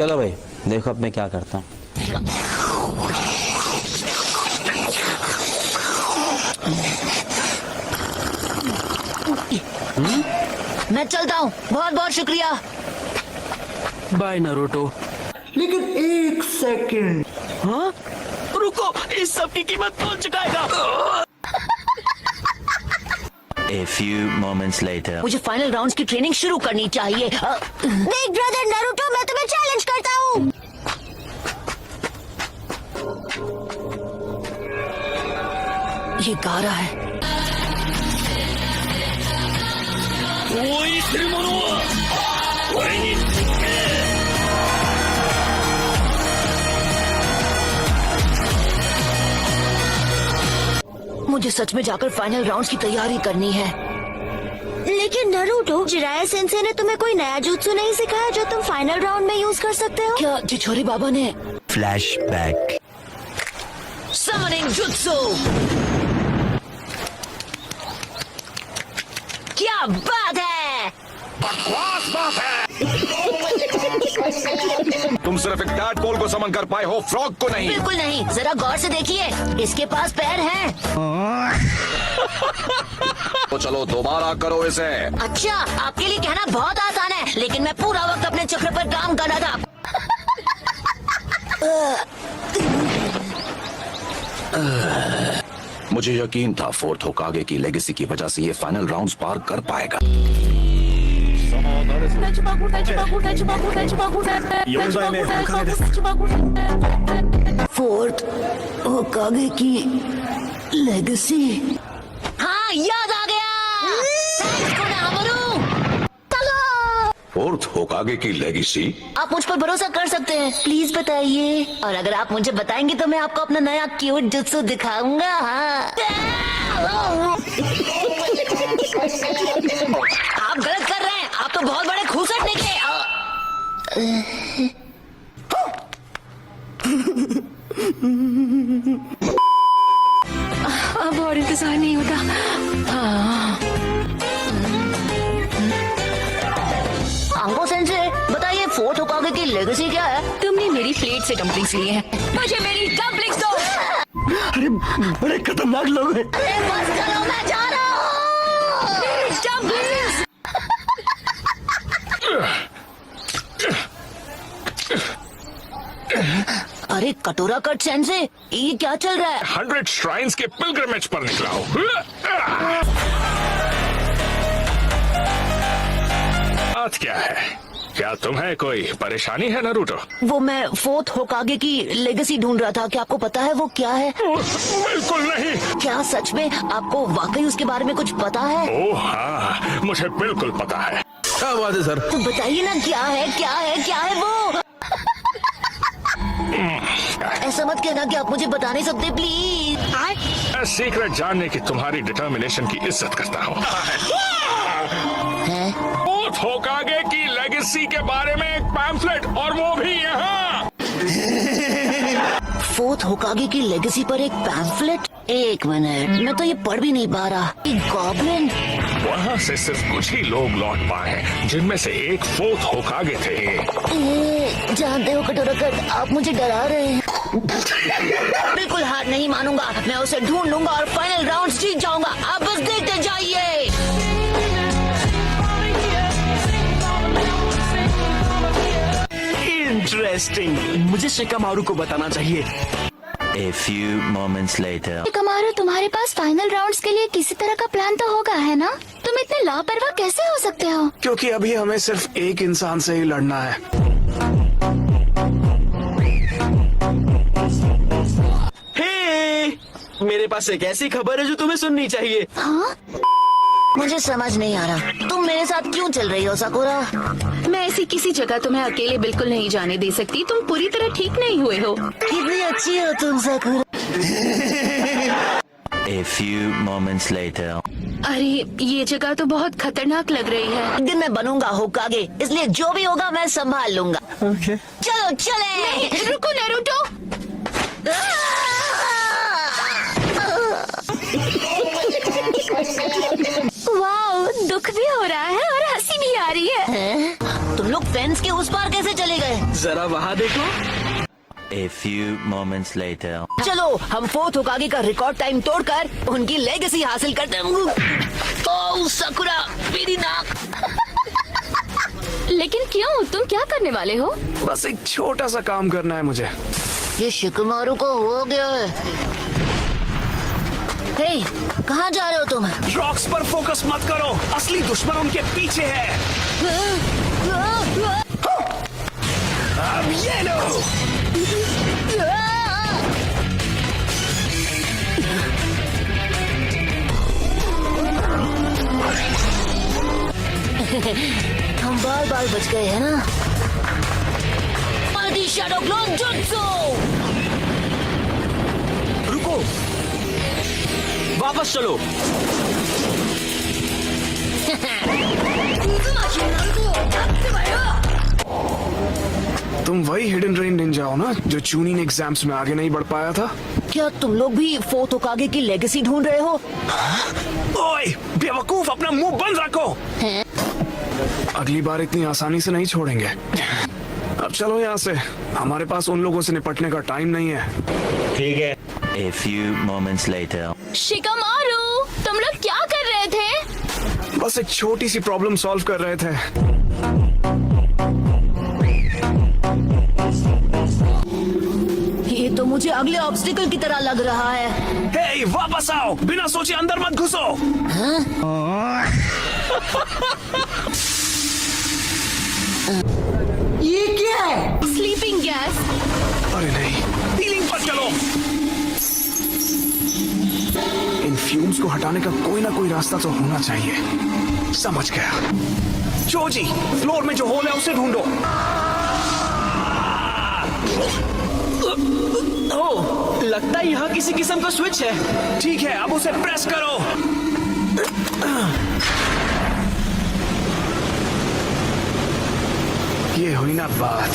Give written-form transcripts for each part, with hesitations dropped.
चलो भाई, देखो अब मैं क्या करता हूँ। मैं चलता हूँ, बहुत बहुत शुक्रिया। Bye Naruto. लेकिन एक सेकंड, हाँ रुको, इस सब की कीमत कौन चुकाएगा? A few moments later. मुझे फाइनल राउंड्स की ट्रेनिंग शुरू करनी चाहिए। बिग ब्रदर नारुतो, मैं तुम्हें चैलेंज करता हूँ। ये गा रहा है। मुझे सच में जाकर फाइनल राउंड्स की तैयारी करनी है। लेकिन नारुतो, जिराया सेंसे ने तुम्हें कोई नया जुत्सु नहीं सिखाया जो तुम फाइनल राउंड में यूज कर सकते हो? क्या चिछोरी बाबा ने? Flashback. Summoning jutsu. क्या बात है! बकवास बात है। तुम सिर्फ एक टैडपोल को समन कर पाए हो, फ्रॉग को नहीं। बिल्कुल नहीं, जरा गौर से देखिए, इसके पास पैर हैं। तो चलो दोबारा करो इसे। अच्छा, आपके लिए कहना बहुत आसान है, लेकिन मैं पूरा वक्त अपने चक्र पर काम कर रहा था। मुझे यकीन था फोर्थ होकागे की लेगेसी की वजह से ये फाइनल राउंड्स पार कर पाएगा। फोर्थ होकागे की लेगेसी। हाँ, याद आ गया। थैंक्स कोनाहमारू। फोर्थ होकागे की लेगेसी? आप मुझ पर भरोसा कर सकते हैं, प्लीज बताइए। और अगर आप मुझे बताएंगे तो मैं आपको अपना नया क्यूट जुत्सु दिखाऊंगा। हाँ। आप गलत कर रहे हैं, आप तो बहुत बड़े खूसट निकले। अब और इंतजार नहीं होता। अंको सेंसे, बताइए फोर्थ होकागे की लेगेसी क्या है? तुमने मेरी प्लेट से डम्पलिंग्स लिए हैं, मुझे मेरी डम्पलिंग्स दो। अरे बड़े खतरनाक लोग हैं। अरे बस करो, मैं जा रहा हूँ। डम्पलिंग्स। अरे कटोरा कट सेंसे, ये क्या चल रहा है? 100 श्राइन्स के पिलग्रिमेज पर निकला हूँ। बात क्या है? क्या तुम्हें कोई परेशानी है नारुतो? वो मैं फोर्थ होकागे की लेगेसी ढूंढ रहा था, क्या आपको पता है वो क्या है? बिल्कुल नहीं। क्या सच में आपको वाकई उसके बारे में कुछ पता है? ओह हाँ, मुझे बिल्कुल पता है। क्या बात है सर? तो बताइए ना, क्या है क्या है क्या है वो? ऐसा मत कहना कि आप मुझे बता नहीं सकते, प्लीज। मैं सीक्रेट जानने की तुम्हारी डिटर्मिनेशन की इज्जत करता हूँ। फोर्थ होकागे की लेगेसी के बारे में एक पैम्फलेट, और वो भी यहाँ। फोर्थ होकागे की लेगेसी पर एक पैम्फलेट? एक मिनट, मैं तो ये पढ़ भी नहीं पा रहा। एक गॉब्लिन? वहाँ से सिर्फ कुछ ही लोग लौट पाए हैं, जिनमें से एक फोर्थ होकागे थे। जानते हो कटोरा कट, आप मुझे डरा रहे हैं। बिल्कुल हार नहीं मानूंगा, मैं उसे ढूंढ लूंगा और फाइनल राउंड जीत जाऊंगा। आप बस देखते जाइए। इंटरेस्टिंग, मुझे शिकामारू को बताना चाहिए। A few moments later. Shikamaru, तुम्हारे पास फाइनल राउंड्स के लिए किसी तरह का प्लान तो होगा, है ना? तुम इतने लापरवाह कैसे हो सकते हो? क्योंकि अभी हमें सिर्फ एक इंसान से ही लड़ना है। हे, मेरे पास एक ऐसी खबर है जो तुम्हें सुननी चाहिए। हाँ? मुझे समझ नहीं आ रहा, तुम मेरे साथ क्यों चल रही हो साकुरा? मैं ऐसी किसी जगह तुम्हें अकेले बिल्कुल नहीं जाने दे सकती। तुम पूरी तरह ठीक नहीं हुए हो। कितनी अच्छी हो तुम साकुरा। A few moments later. अरे, ये जगह तो बहुत खतरनाक लग रही है। एक दिन मैं बनूंगा होकागे, इसलिए जो भी होगा मैं संभाल लूंगा। चलो चले। रुको नारुतो। वाओ, दुख भी हो रहा है और हंसी भी आ रही है। तुम लोग फेंस के उस पार कैसे चले गए? जरा वहाँ देखो। A few moments later. चलो हम फोर्थ होकागे का रिकॉर्ड टाइम तोड़कर उनकी लेगेसी हासिल करते हैं। ओह सकुरा, मेरी नाक। लेकिन क्यों? तुम क्या करने वाले हो? बस एक छोटा सा काम करना है मुझे। ये शिकमारू को हो गया है। हे, कहाँ जा रहे हो तुम? रॉक्स पर फोकस मत करो, असली दुश्मन उनके पीछे है। अब ये लो। हम बार बार बच गए हैं ना। आदि शैडो क्लोन जुत्सु। रुको, वापस चलो। तुम वही हिडन रेन निंजा हो ना जो चूनिन एग्जाम्स में आगे नहीं बढ़ पाया था? क्या तुम लोग भी फोर्थ होकागे की लेगेसी ढूंढ रहे हो? ओए बेवकूफ, अपना मुंह बंद रखो। अगली बार इतनी आसानी से नहीं छोड़ेंगे। अब चलो यहाँ से, हमारे पास उन लोगों से निपटने का टाइम नहीं है। A few moments later. Shikamaru, तुम लोग क्या कर रहे थे? बस एक छोटी सी प्रॉब्लम सॉल्व कर रहे थे। ये तो मुझे अगले ऑब्स्टिकल की तरह लग रहा है। हे, वापस आओ, बिना सोचे अंदर मत घुसो। ये क्या है? Sleeping gas. अरे नहीं, हीलिंग पर चलो। इन फ्यूम्स को हटाने का कोई ना कोई रास्ता तो होना चाहिए। समझ गया। जोजी, फ्लोर में जो होल है उसे ढूंढो। ओह, लगता है यहाँ किसी किस्म का स्विच है। ठीक है, अब उसे प्रेस करो। ये हुई ना बात।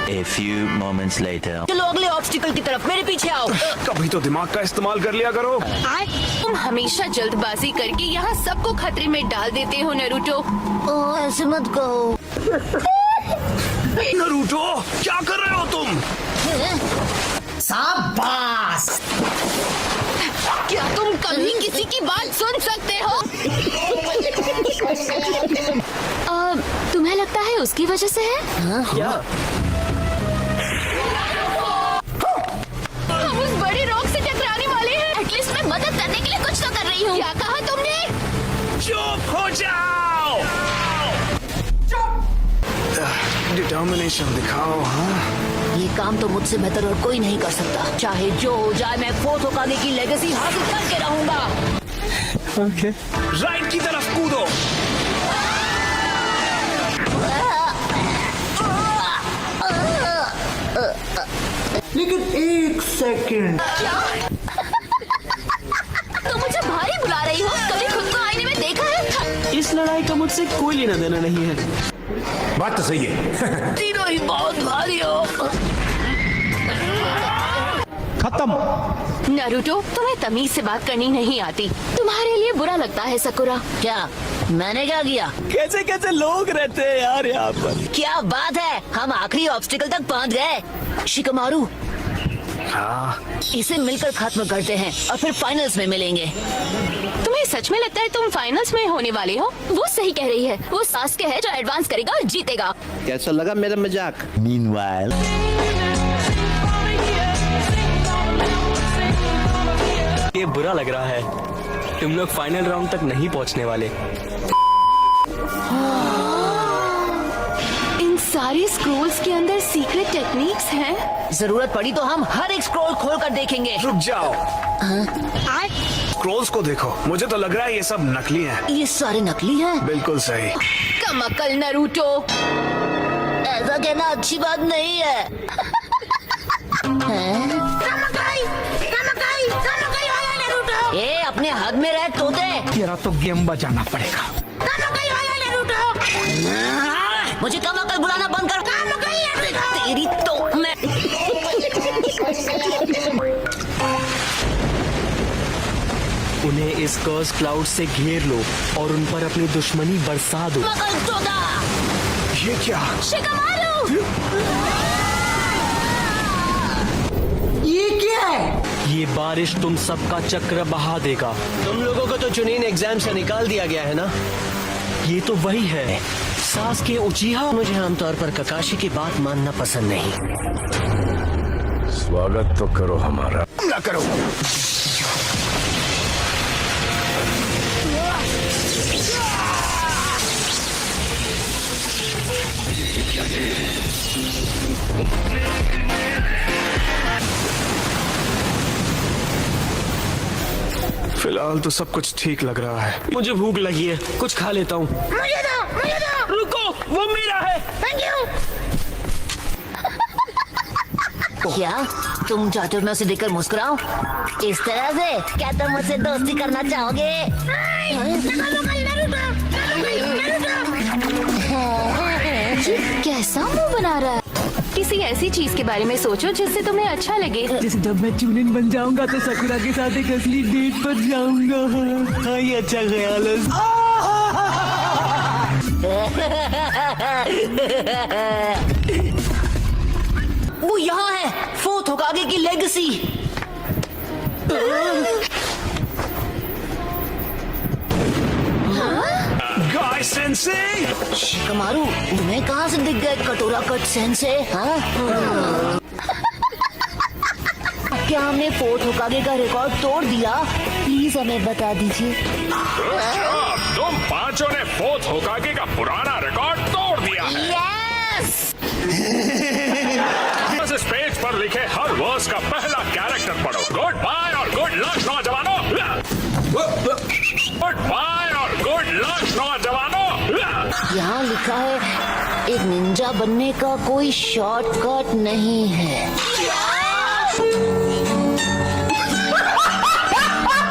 A few moments later. चलो अगले ऑब्स्टिकल की तरफ, मेरे पीछे आओ। कभी तो दिमाग का इस्तेमाल कर लिया करो। तुम हमेशा जल्दबाजी करके यहाँ सबको खतरे में डाल देते हो नरूटो। ओह, ऐसे मत कहो। नरूटो, क्या कर रहे हो तुम? शाबाश। क्या तुम कभी किसी की बात सुन सकते हो? तुम्हें लगता है उसकी वजह से है? क्या? हम उस बड़ी रॉक से टकराने वाले हैं। एटलीस्ट मैं मदद करने के लिए कुछ तो कर रही हूँ। क्या कहा तुमने? चुप हो जाओ। डिटर्मिनेशन दिखाओ। हाँ, ये काम तो मुझसे बेहतर और कोई नहीं कर सकता। चाहे जो हो जाए, मैं फोर्थ होकागे की लेगेसी हासिल करके रहूंगा। राइट की तरफ कूदो। लेकिन एक सेकंड। तुम मुझे भारी बुला रही हो? कभी खुद को आईने में देखा है? इस लड़ाई का मुझसे कोई लेना देना नहीं है। बात तो सही है। तीनों ही बहुत भारी हो। खत्म। नरूटो, तुम्हें तमीज से बात करनी नहीं आती। तुम्हारे लिए बुरा लगता है सकुरा। क्या मैंने क्या किया? कैसे कैसे लोग रहते हैं यार यहाँ पर। क्या बात है, हम आखिरी ऑब्स्टिकल तक पहुंच गए। शिकमारू, हाँ, इसे मिलकर खत्म करते हैं और फिर फाइनल्स में मिलेंगे। तुम्हें सच में लगता है तुम फाइनल्स में होने वाले हो? वो सही कह रही है। वो सास्के है जो एडवांस करेगा और जीतेगा। कैसा लगा मेरा मजाक? Meanwhile. ये बुरा लग रहा है। तुम लोग फाइनल राउंड तक नहीं पहुंचने वाले। इन सारी स्क्रोल्स के अंदर सीक्रेट टेक्निक्स हैं। जरूरत पड़ी तो हम हर एक स्क्रॉल खोल कर देखेंगे। रुक जाओ। स्क्रोल्स को देखो, मुझे तो लग रहा है ये सब नकली हैं। ये सारे नकली हैं। बिल्कुल सही। कम अकल नरूटो। ऐसा कहना अच्छी बात नहीं है। ए, अपने हद में रह तोते। तेरा तो गेम बजाना पड़ेगा। मुझे कम अकल बुलाना बंद कर। तेरी तो मैं। उन्हें इस कर्स क्लाउड से घेर लो और उन पर अपनी दुश्मनी बरसा दो। मगलतोदा! ये क्या? शिकमारू! ये क्या है? ये बारिश तुम सबका चक्र बहा देगा। तुम लोगों को तो चुनीन एग्जाम से निकाल दिया गया है ना? ये तो वही है, सास के उचीहा। मुझे आमतौर पर ककाशी की बात मानना पसंद नहीं। स्वागत तो करो हमारा। ना करो। फिलहाल तो सब कुछ ठीक लग रहा है। मुझे भूख लगी है, कुछ खा लेता हूँ। मुझे दो! रुको, वो मेरा है। Thank you! क्या तुम चाहते हो मैं उसे देखकर मुस्कुराऊं? इस तरह से क्या तुम मुझसे दोस्ती करना चाहोगे? ये कैसा मुंह बना रहा है? किसी ऐसी चीज के बारे में सोचो जिससे तुम्हें अच्छा लगे। जैसे जब मैं चुनिन बन जाऊंगा तो सकुरा के साथ एक असली डेट पर जाऊंगा। हाँ, ये अच्छा ख्याल है। वो यहाँ है, फोर्थ होकागे की लेगेसी। गाय सेंसे! शिकमारू, तुम्हें कहाँ से दिख गए कटोरा कट सेंसे? हाँ? क्या हमने फोर्थ होकागे का रिकॉर्ड तोड़ दिया? प्लीज हमें बता दीजिए। अच्छा, तुम पांचों ने फोर्थ होकागे का पुराना रिकॉर्ड तोड़ दिया है। यस! बस इस पेज पर लिखे हर वर्स का पहला कैरेक्टर पढ़ो। गुड बाय और गुड लक नौजवानों। गुड बाय और गुड लक नौजवानों। यहाँ लिखा है एक निंजा बनने का कोई शॉर्टकट नहीं है।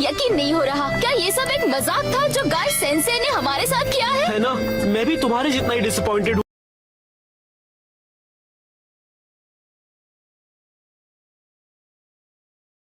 यकीन नहीं हो रहा, क्या ये सब एक मजाक था जो गाय सेंसे ने हमारे साथ किया है? है ना, मैं भी तुम्हारे जितना ही डिसअपॉइंटेड हूँ।